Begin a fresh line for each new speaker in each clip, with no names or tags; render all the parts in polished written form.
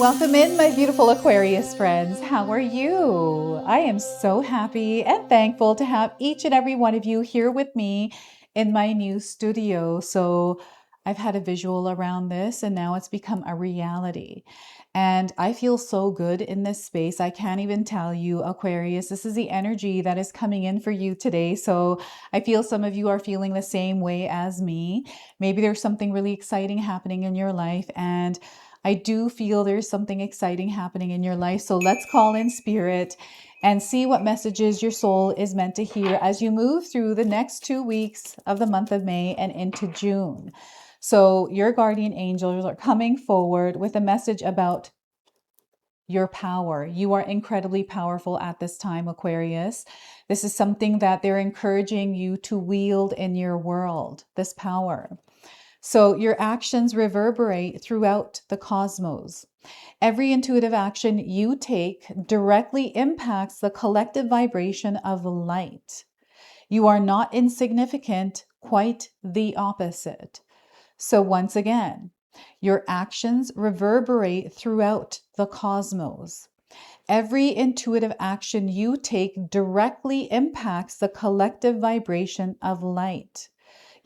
Welcome in, my beautiful Aquarius friends. How are you? I am so happy and thankful to have each and every one of you here with me in my new studio. So I've had a visual around this and now it's become a reality. And I feel so good in this space. I can't even tell you, Aquarius, this is the energy that is coming in for you today. So I feel some of you are feeling the same way as me. Maybe there's something really exciting happening in your life, and I do feel there's something exciting happening in your life. So let's call in spirit and see what messages your soul is meant to hear as you move through the next 2 weeks of the month of May and into June. So your guardian angels are coming forward with a message about your power. You are incredibly powerful at this time, Aquarius. This is something that they're encouraging you to wield in your world, this power. So your actions reverberate throughout the cosmos. Every intuitive action you take directly impacts the collective vibration of light. You are not insignificant, quite the opposite. So once again, your actions reverberate throughout the cosmos. Every intuitive action you take directly impacts the collective vibration of light.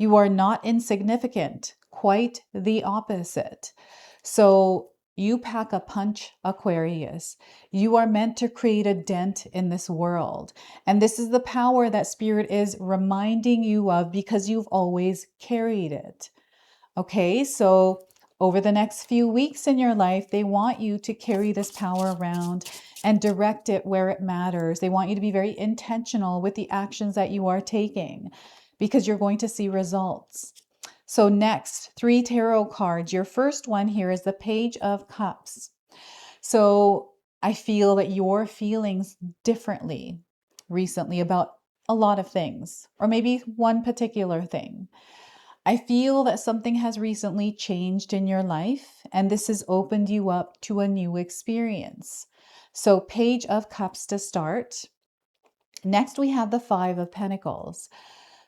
You are not insignificant, quite the opposite. So you pack a punch, Aquarius. You are meant to create a dent in this world. And this is the power that Spirit is reminding you of because you've always carried it. Okay, so over the next few weeks in your life, they want you to carry this power around and direct it where it matters. They want you to be very intentional with the actions that you are taking because you're going to see results. So next, 3 tarot cards. Your first one here is the Page of Cups. So I feel that you're feeling differently recently about a lot of things, or maybe one particular thing. I feel that something has recently changed in your life, and this has opened you up to a new experience. So Page of Cups to start. Next, we have the 5 of Pentacles.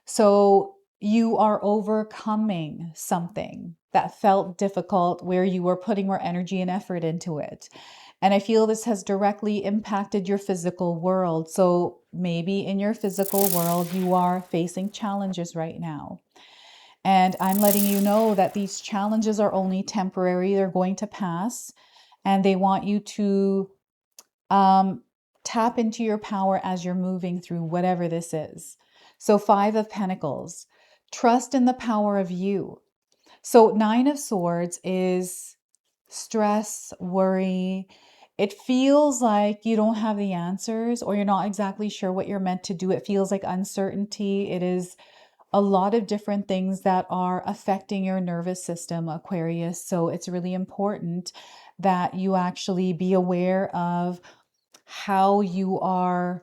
So you are overcoming something that felt difficult where you were putting more energy and effort into it. And I feel this has directly impacted your physical world. So maybe in your physical world, you are facing challenges right now. And I'm letting you know that these challenges are only temporary. They're going to pass. And they want you to tap into your power as you're moving through whatever this is. So 5 of Pentacles, trust in the power of you. So 9 of Swords is stress, worry. It feels like you don't have the answers or you're not exactly sure what you're meant to do. It feels like uncertainty. It is a lot of different things that are affecting your nervous system, Aquarius. So it's really important that you actually be aware of how you are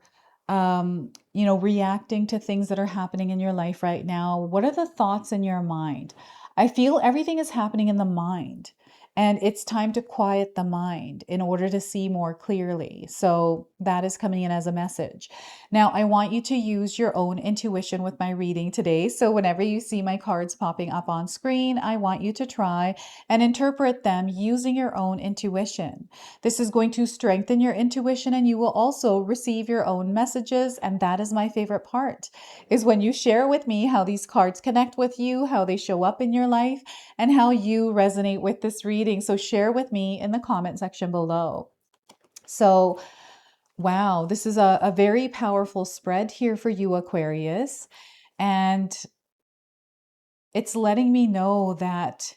reacting to things that are happening in your life right now. What are the thoughts in your mind? I feel everything is happening in the mind, and it's time to quiet the mind in order to see more clearly. So that is coming in as a message. Now, I want you to use your own intuition with my reading today. So whenever you see my cards popping up on screen, I want you to try and interpret them using your own intuition. This is going to strengthen your intuition, and you will also receive your own messages. And that is my favorite part, is when you share with me how these cards connect with you, how they show up in your life, and how you resonate with this reading. So share with me in the comment section below. So, wow, this is a very powerful spread here for you, Aquarius. And it's letting me know that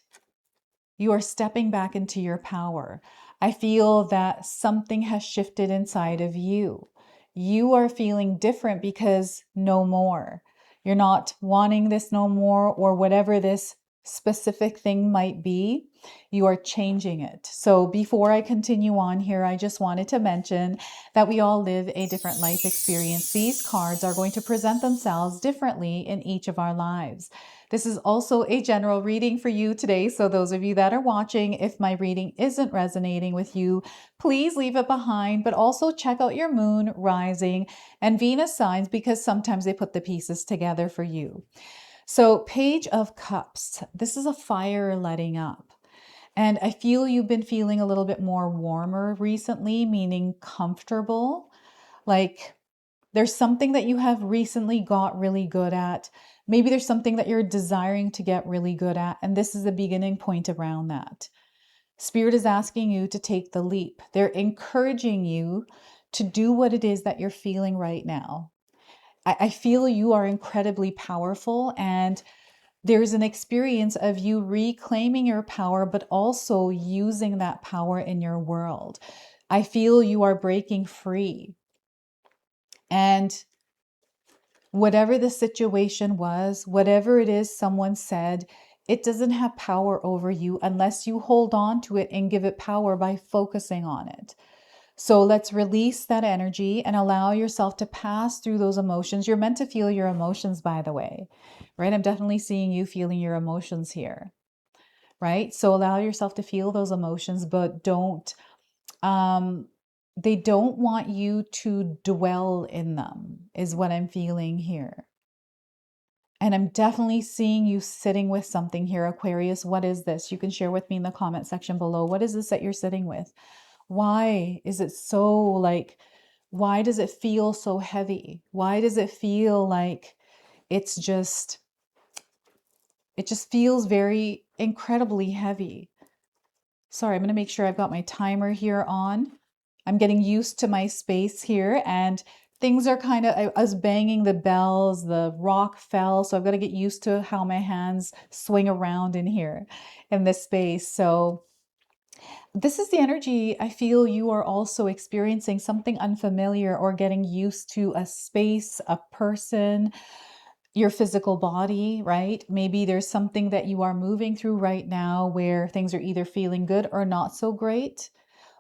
you are stepping back into your power. I feel that something has shifted inside of you. You are feeling different because no more. You're not wanting this no more, or whatever this specific thing might be. You are changing it. So before I continue on here, I just wanted to mention that we all live a different life experience. These cards are going to present themselves differently in each of our lives. This is also a general reading for you today. So those of you that are watching, if my reading isn't resonating with you, please leave it behind, but also check out your moon, rising, and Venus signs, because sometimes they put the pieces together for you. So Page of Cups, this is a fire letting up. And I feel you've been feeling a little bit more warmer recently, meaning comfortable. Like there's something that you have recently got really good at. Maybe there's something that you're desiring to get really good at. And this is the beginning point around that. Spirit is asking you to take the leap. They're encouraging you to do what it is that you're feeling right now. I feel you are incredibly powerful, and there's an experience of you reclaiming your power, but also using that power in your world. I feel you are breaking free. And whatever the situation was, whatever it is someone said, it doesn't have power over you unless you hold on to it and give it power by focusing on it. So let's release that energy and allow yourself to pass through those emotions. You're meant to feel your emotions, by the way, right? I'm definitely seeing you feeling your emotions here, right? So allow yourself to feel those emotions, but um, they don't want you to dwell in them, is what I'm feeling here. And I'm definitely seeing you sitting with something here, Aquarius. What is this? You can share with me in the comment section below. What is this that you're sitting with? Why is it so why does it feel so heavy? Why does it feel like it's just, it just feels very incredibly heavy? Sorry, I'm going to make sure I've got my timer here on. I'm getting used to my space here, and things are kind of, I was banging the bells, the rock fell, so I've got to get used to how my hands swing around in here in this space. So this is the energy I feel you are also experiencing something unfamiliar or getting used to a space, a person, your physical body, right? Maybe there's something that you are moving through right now where things are either feeling good or not so great,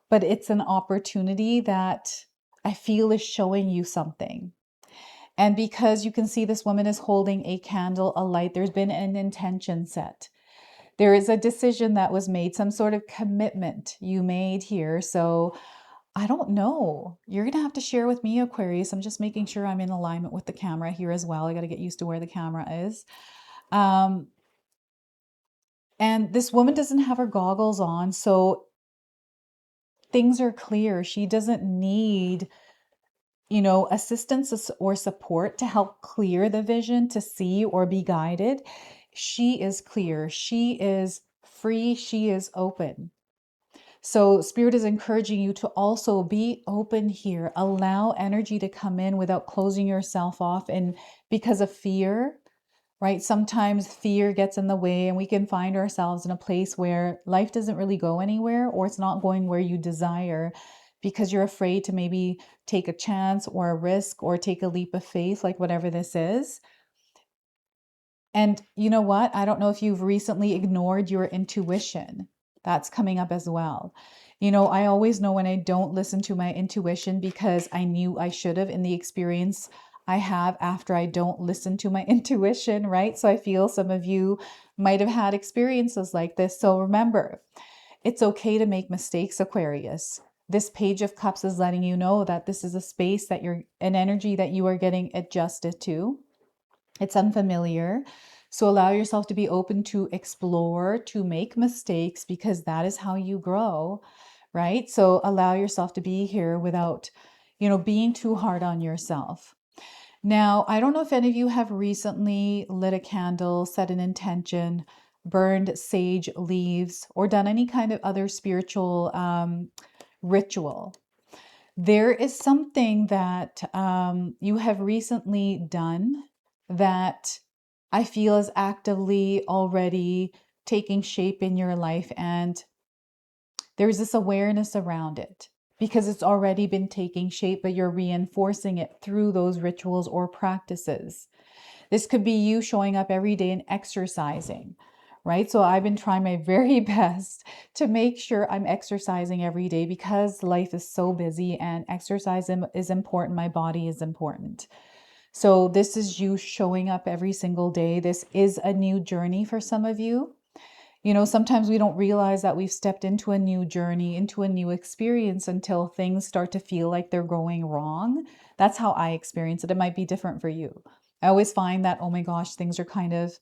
but it's an opportunity that I feel is showing you something. And because you can see this woman is holding a candle, a light, there's been an intention set. There is a decision that was made, some sort of commitment you made here. So I don't know. You're going to have to share with me, Aquarius. I'm just making sure I'm in alignment with the camera here as well. I got to get used to where the camera is. And this woman doesn't have her goggles on, so things are clear. She doesn't need, assistance or support to help clear the vision, to see or be guided. She is clear. She is free. She is open. So Spirit is encouraging you to also be open here. Allow energy to come in without closing yourself off and because of fear, right? Sometimes fear gets in the way and we can find ourselves in a place where life doesn't really go anywhere, or it's not going where you desire because you're afraid to maybe take a chance or a risk or take a leap of faith, like whatever this is. And you know what? I don't know if you've recently ignored your intuition. That's coming up as well. I always know when I don't listen to my intuition because I knew I should have in the experience I have after I don't listen to my intuition, right? So I feel some of you might have had experiences like this. So remember, it's okay to make mistakes, Aquarius. This Page of Cups is letting you know that this is a space that an energy that you are getting adjusted to. It's unfamiliar. So allow yourself to be open to explore, to make mistakes, because that is how you grow, right? So allow yourself to be here without, being too hard on yourself. Now, I don't know if any of you have recently lit a candle, set an intention, burned sage leaves, or done any kind of other spiritual ritual. There is something that you have recently done that I feel is actively already taking shape in your life, and there's this awareness around it because it's already been taking shape, but you're reinforcing it through those rituals or practices. This could be you showing up every day and exercising, right? So I've been trying my very best to make sure I'm exercising every day because life is so busy and exercise is important. My body is important. So this is you showing up every single day. This is a new journey for some of you. Sometimes we don't realize that we've stepped into a new journey, into a new experience until things start to feel like they're going wrong. That's how I experience it. It might be different for you. I always find that, oh my gosh, things are kind of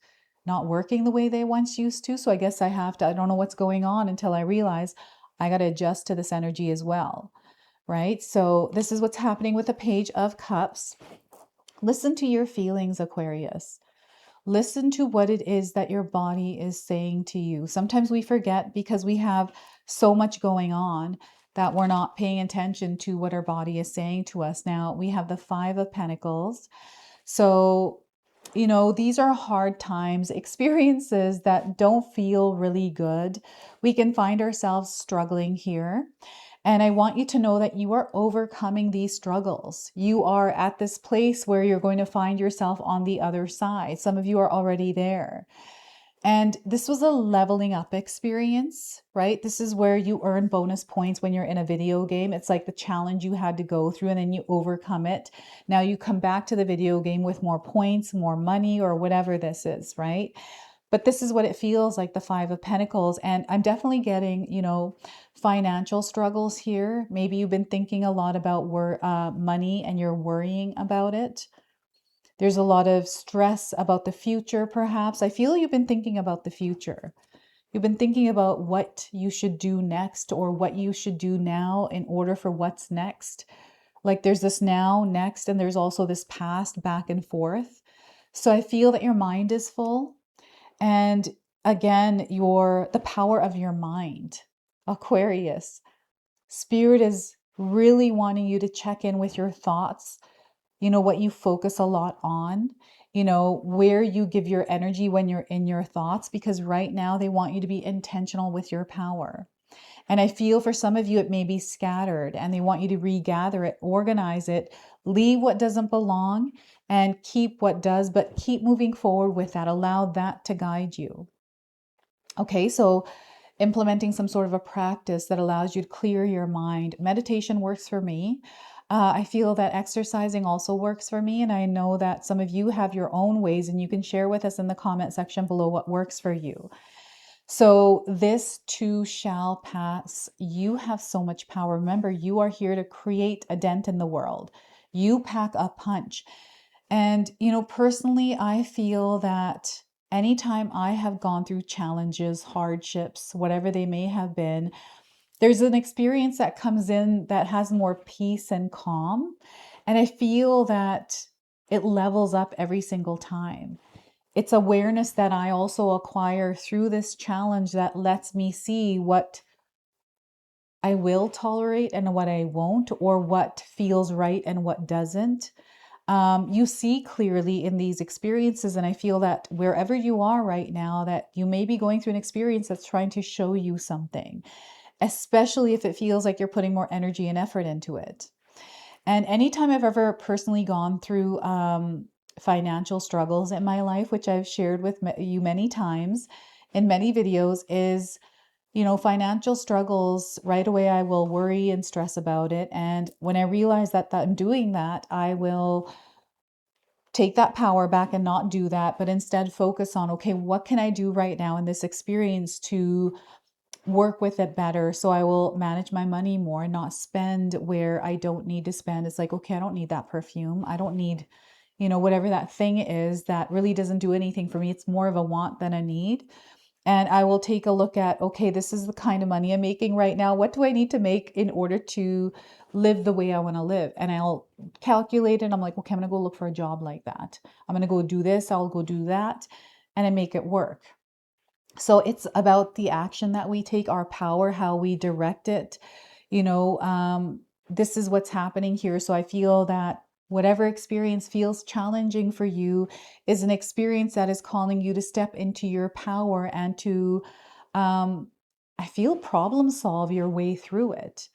not working the way they once used to. So I guess I have to, I don't know what's going on until I realize I got to adjust to this energy as well, right? So this is what's happening with the Page of Cups. Listen to your feelings, Aquarius. Listen to what it is that your body is saying to you. Sometimes we forget because we have so much going on that we're not paying attention to what our body is saying to us. Now, we have the Five of Pentacles. So, these are hard times, experiences that don't feel really good. We can find ourselves struggling here. And I want you to know that you are overcoming these struggles. You are at this place where you're going to find yourself on the other side. Some of you are already there. And this was a leveling up experience, right? This is where you earn bonus points when you're in a video game. It's like the challenge you had to go through and then you overcome it. Now you come back to the video game with more points, more money, or whatever this is, right? But this is what it feels like, the Five of Pentacles. And I'm definitely getting, financial struggles here. Maybe you've been thinking a lot about money and you're worrying about it. There's a lot of stress about the future, perhaps. I feel you've been thinking about the future. You've been thinking about what you should do next or what you should do now in order for what's next. Like there's this now, next, and there's also this past, back and forth. So I feel that your mind is full. And again, the power of your mind. Aquarius, Spirit is really wanting you to check in with your thoughts, what you focus a lot on, where you give your energy when you're in your thoughts, because right now they want you to be intentional with your power. And I feel for some of you, it may be scattered and they want you to regather it, organize it, leave what doesn't belong and keep what does, but keep moving forward with that. Allow that to guide you. Okay, so implementing some sort of a practice that allows you to clear your mind. Meditation works for me. I feel that exercising also works for me. And I know that some of you have your own ways and you can share with us in the comment section below what works for you. So this too shall pass. You have so much power. Remember, you are here to create a dent in the world. You pack a punch. And, personally, I feel that anytime I have gone through challenges, hardships, whatever they may have been, there's an experience that comes in that has more peace and calm. And I feel that it levels up every single time. It's awareness that I also acquire through this challenge that lets me see what I will tolerate and what I won't, or what feels right and what doesn't. You see clearly in these experiences, and I feel that wherever you are right now, that you may be going through an experience that's trying to show you something, especially if it feels like you're putting more energy and effort into it. And anytime I've ever personally gone through financial struggles in my life, which I've shared with you many times in many videos, is financial struggles, right away I will worry and stress about it. And when I realize that I'm doing that, I will take that power back and not do that, but instead focus on, okay, what can I do right now in this experience to work with it better? So I will manage my money more and not spend where I don't need to spend. It's like, okay, I don't need that perfume. I don't need, whatever that thing is that really doesn't do anything for me. It's more of a want than a need. And I will take a look at, okay, this is the kind of money I'm making right now. What do I need to make in order to live the way I want to live? And I'll calculate it. I'm like, okay, I'm going to go look for a job like that. I'm going to go do this. I'll go do that. And I make it work. So it's about the action that we take, our power, how we direct it. This is what's happening here. So I feel that whatever experience feels challenging for you is an experience that is calling you to step into your power and to, I feel, problem solve your way through it,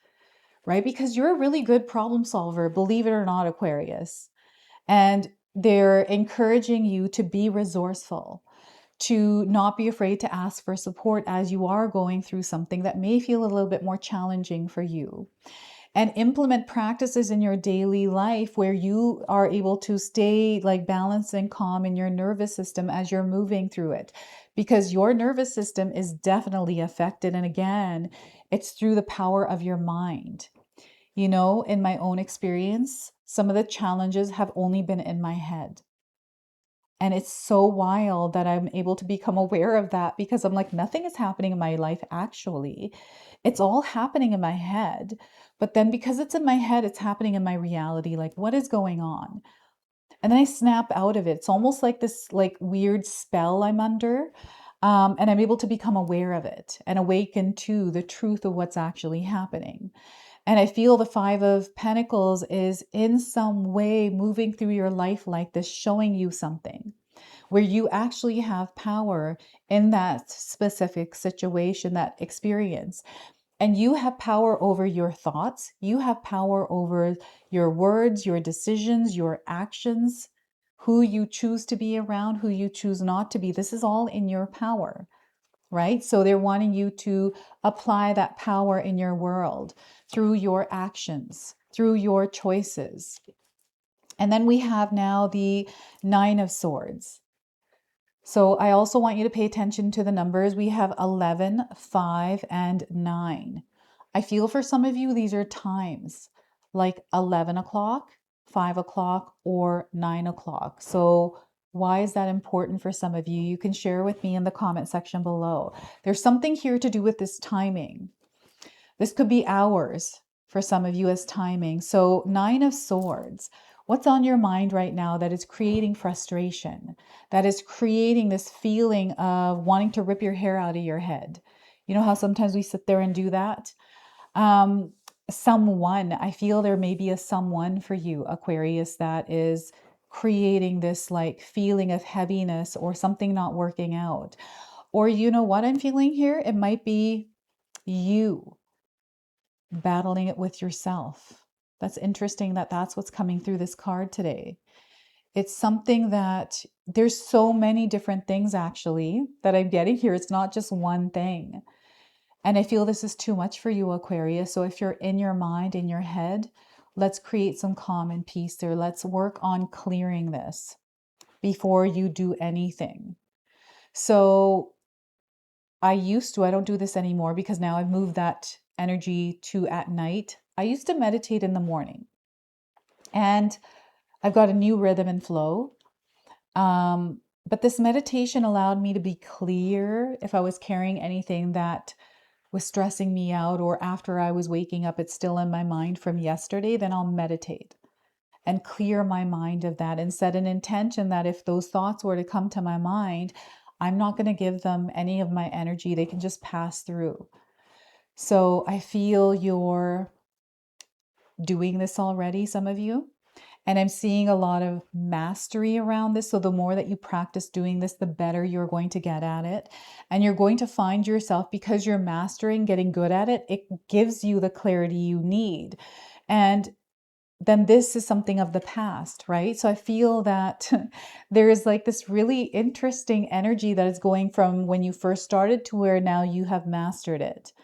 right? Because you're a really good problem solver, believe it or not, Aquarius. And they're encouraging you to be resourceful, to not be afraid to ask for support as you are going through something that may feel a little bit more challenging for you. And implement practices in your daily life where you are able to stay balanced and calm in your nervous system as you're moving through it, because your nervous system is definitely affected. And again, it's through the power of your mind. In my own experience, some of the challenges have only been in my head. And it's so wild that I'm able to become aware of that because I'm like, nothing is happening in my life actually. It's all happening in my head. But then because it's in my head, it's happening in my reality. Like, what is going on? And then I snap out of it. It's almost like this like weird spell I'm under. And I'm able to become aware of it and awaken to the truth of what's actually happening. And I feel the Five of Pentacles is in some way moving through your life like this, showing you something where you actually have power in that specific situation, that experience. And you have power over your thoughts. You have power over your words, your decisions, your actions, who you choose to be around, who you choose not to be. This is all in your power, right? So they're wanting you to apply that power in your world through your actions, through your choices. And then we have now the Nine of Swords. So I also want you to pay attention to the numbers. We have 11, 5, and 9. I feel for some of you, these are times like 11 o'clock, 5 o'clock, or 9 o'clock. So why is that important for some of you? You can share with me in the comment section below. There's something here to do with this timing. This could be hours for some of you as timing. So Nine of Swords. What's on your mind right now that is creating frustration, that is creating this feeling of wanting to rip your hair out of your head? You know how sometimes we sit there and do that? Someone, I feel there may be a someone for you, Aquarius, that is creating this like feeling of heaviness or something not working out. Or you know what I'm feeling here? It might be you battling it with yourself. That's interesting that that's what's coming through this card today. It's something that there's so many different things actually that I'm getting here. It's not just one thing. And I feel this is too much for you, Aquarius. So if you're in your mind, in your head, let's create some calm and peace there. Let's work on clearing this before you do anything. So I don't do this anymore because now I've moved that energy to at night. I used to meditate in the morning and I've got a new rhythm and flow. But this meditation allowed me to be clear if I was carrying anything that was stressing me out, or after I was waking up, it's still in my mind from yesterday, then I'll meditate and clear my mind of that and set an intention that if those thoughts were to come to my mind, I'm not going to give them any of my energy. They can just pass through. So I feel you're doing this already, some of you. And I'm seeing a lot of mastery around this. So the more that you practice doing this, the better you're going to get at it. And you're going to find yourself, because you're mastering, getting good at it, it gives you the clarity you need. And then this is something of the past, right? So I feel that there is like this really interesting energy that is going from when you first started to where now you have mastered it,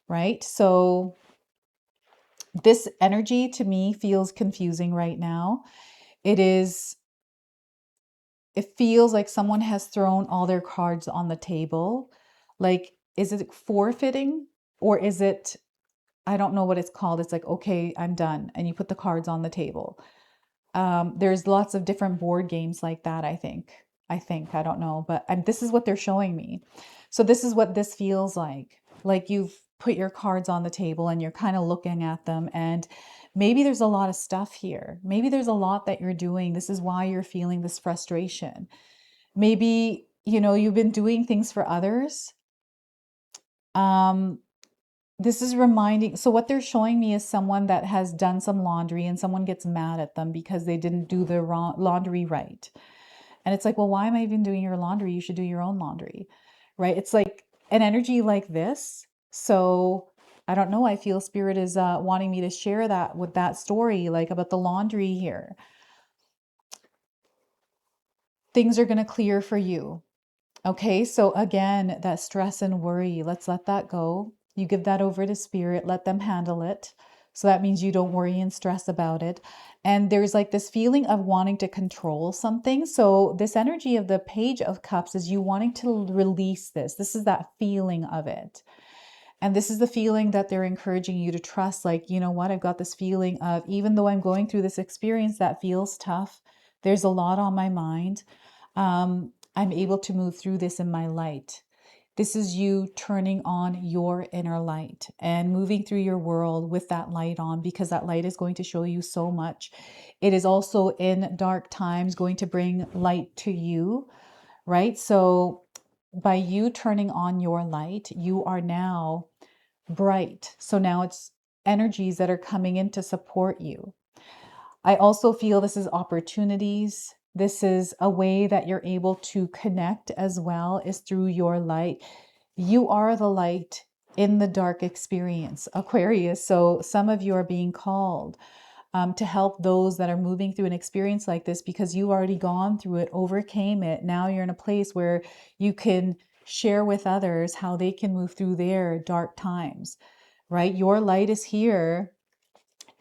right? So this energy to me feels confusing right now. It feels like someone has thrown all their cards on the table. Like, is it forfeiting or is it, I don't know what it's called. It's like, okay, I'm done. And you put the cards on the table. There's lots of different board games like that, I think. I don't know, but this is what they're showing me. So this is what this feels like. Like you've put your cards on the table and you're kind of looking at them, and maybe there's a lot of stuff here. Maybe there's a lot that you're doing. This is why you're feeling this frustration. Maybe, you've been doing things for others. This is reminding, so what they're showing me is someone that has done some laundry and someone gets mad at them because they didn't do the laundry right. And it's like, well, why am I even doing your laundry? You should do your own laundry, right? It's like an energy like this. So I don't know. I feel spirit is wanting me to share that with that story, like about the laundry here. Things are going to clear for you. Okay, so again, that stress and worry, let's let that go. You give that over to spirit, let them handle it. So that means you don't worry and stress about it. And there's like this feeling of wanting to control something. So this energy of the Page of Cups is you wanting to release this. This is that feeling of it. And this is the feeling that they're encouraging you to trust. Like, you know what? I've got this feeling of, even though I'm going through this experience that feels tough, there's a lot on my mind. I'm able to move through this in my light. This is you turning on your inner light and moving through your world with that light on, because that light is going to show you so much. It is also in dark times going to bring light to you, right? So by you turning on your light, you are now bright. So now it's energies that are coming in to support you. I also feel this is opportunities. This is a way that you're able to connect as well, is through your light. You are the light in the dark experience, Aquarius. So some of you are being called to help those that are moving through an experience like this, because you've already gone through it, overcame it. Now you're in a place where you can share with others how they can move through their dark times, right? Your light is here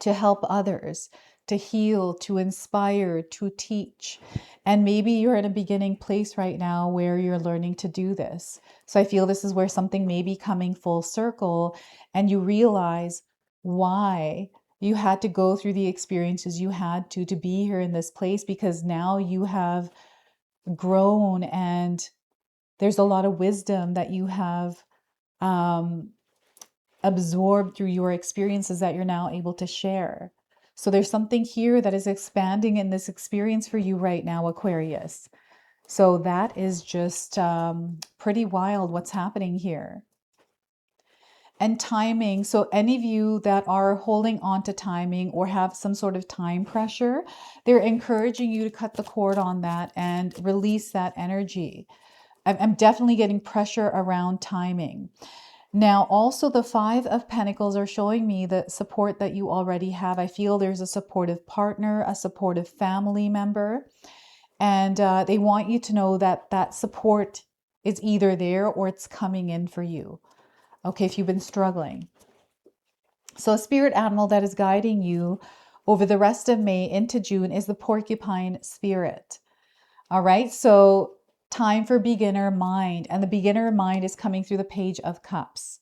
to help others, to heal, to inspire, to teach. And maybe you're in a beginning place right now where you're learning to do this. So I feel this is where something may be coming full circle and you realize why you had to go through the experiences you had to be here in this place, because now you have grown and there's a lot of wisdom that you have um, absorbed through your experiences that you're now able to share. So there's something here that is expanding in this experience for you right now, Aquarius. So that is just pretty wild what's happening here. And timing. So any of you that are holding on to timing or have some sort of time pressure, they're encouraging you to cut the cord on that and release that energy. I'm definitely getting pressure around timing. Now, also the Five of Pentacles are showing me the support that you already have. I feel there's a supportive partner, a supportive family member, and they want you to know that that support is either there or it's coming in for you. Okay, if you've been struggling. So a spirit animal that is guiding you over the rest of May into June is the porcupine spirit. All right, so time for beginner mind, and the beginner mind is coming through the Page of Cups.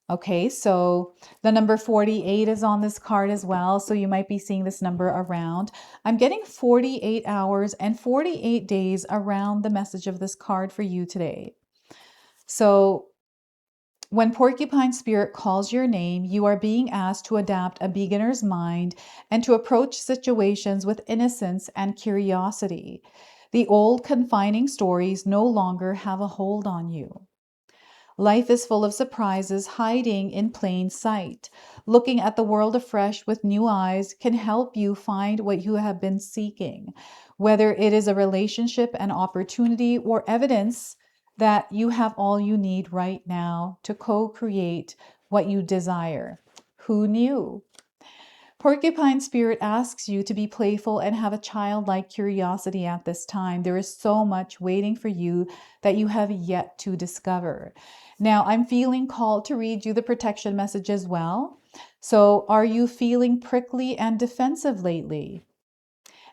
Okay, so the number 48 is on this card as well. So you might be seeing this number around. I'm getting 48 hours and 48 days around the message of this card for you today. So when Porcupine Spirit calls your name, you are being asked to adapt a beginner's mind and to approach situations with innocence and curiosity. The old confining stories no longer have a hold on you. Life is full of surprises hiding in plain sight. Looking at the world afresh with new eyes can help you find what you have been seeking, whether it is a relationship, an opportunity, or evidence that you have all you need right now to co-create what you desire. Who knew? Porcupine Spirit asks you to be playful and have a childlike curiosity at this time. There is so much waiting for you that you have yet to discover. Now, I'm feeling called to read you the protection message as well. So, are you feeling prickly and defensive lately?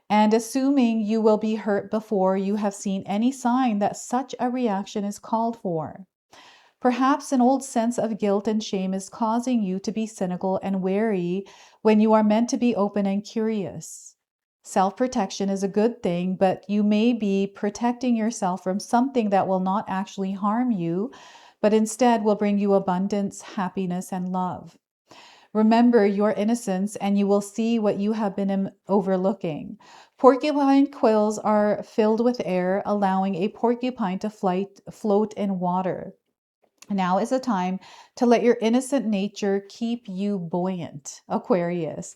And assuming you will be hurt before you have seen any sign that such a reaction is called for. Perhaps an old sense of guilt and shame is causing you to be cynical and wary when you are meant to be open and curious. Self-protection is a good thing, but you may be protecting yourself from something that will not actually harm you, but instead will bring you abundance, happiness, and love. Remember your innocence and you will see what you have been overlooking. Porcupine quills are filled with air, allowing a porcupine to float in water. Now is a time to let your innocent nature keep you buoyant, Aquarius.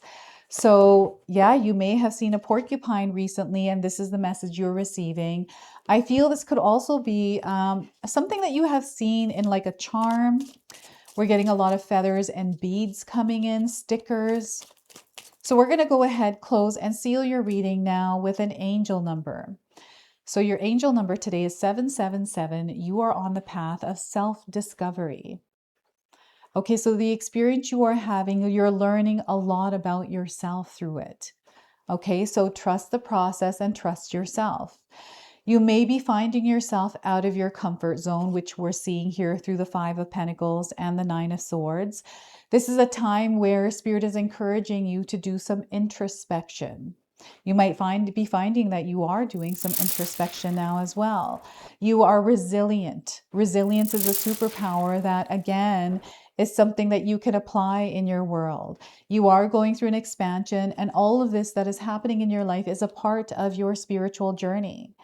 So, yeah, you may have seen a porcupine recently, and this is the message you're receiving. I feel this could also be something that you have seen in like a charm. We're getting a lot of feathers and beads coming in, stickers. So we're going to go ahead, close, and seal your reading now with an angel number. So your angel number today is 777. You are on the path of self-discovery. Okay, so the experience you are having, you're learning a lot about yourself through it. Okay, so trust the process and trust yourself. You may be finding yourself out of your comfort zone, which we're seeing here through the Five of Pentacles and the Nine of Swords. This is a time where Spirit is encouraging you to do some introspection. You might be finding that you are doing some introspection now as well. You are resilient. Resilience is a superpower that, again, is something that you can apply in your world. You are going through an expansion, and all of this that is happening in your life is a part of your spiritual journey.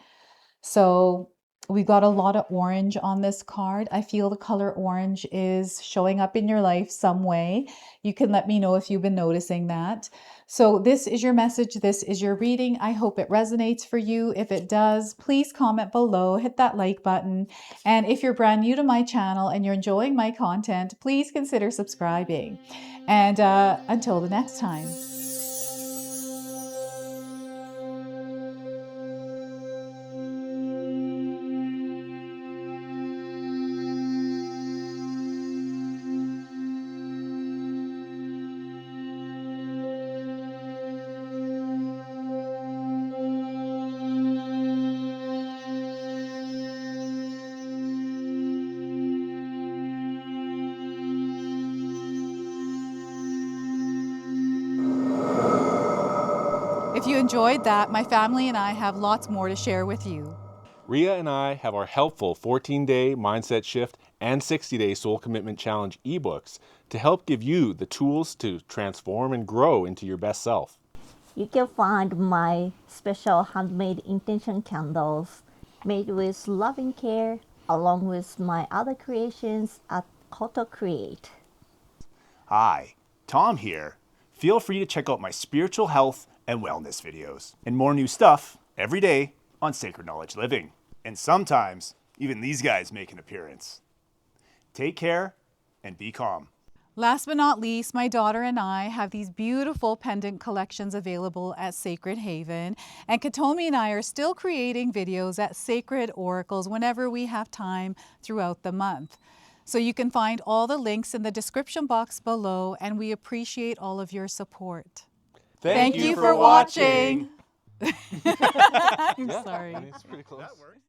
So we've got a lot of orange on this card. I feel the color orange is showing up in your life some way. You can let me know if you've been noticing that. So this is your message. This is your reading. I hope it resonates for you. If it does, please comment below, hit that like button. And if you're brand new to my channel and you're enjoying my content, please consider subscribing. And until the next time. If you enjoyed that, my family and I have lots more to share with you.
Ria and I have our helpful 14-day mindset shift and 60-day soul commitment challenge ebooks to help give you the tools to transform and grow into your best self.
You can find my special handmade intention candles made with loving care along with my other creations at Koto Create.
Hi, Tom here. Feel free to check out my spiritual health and wellness videos and more new stuff every day on Sacred Knowledge Living. And sometimes even these guys make an appearance. Take care and be calm.
Last but not least, my daughter and I have these beautiful pendant collections available at Sacred Haven. And Katomi and I are still creating videos at Sacred Oracles whenever we have time throughout the month. So you can find all the links in the description box below, and we appreciate all of your support.
Thank
you for watching. I'm sorry.
It's pretty close.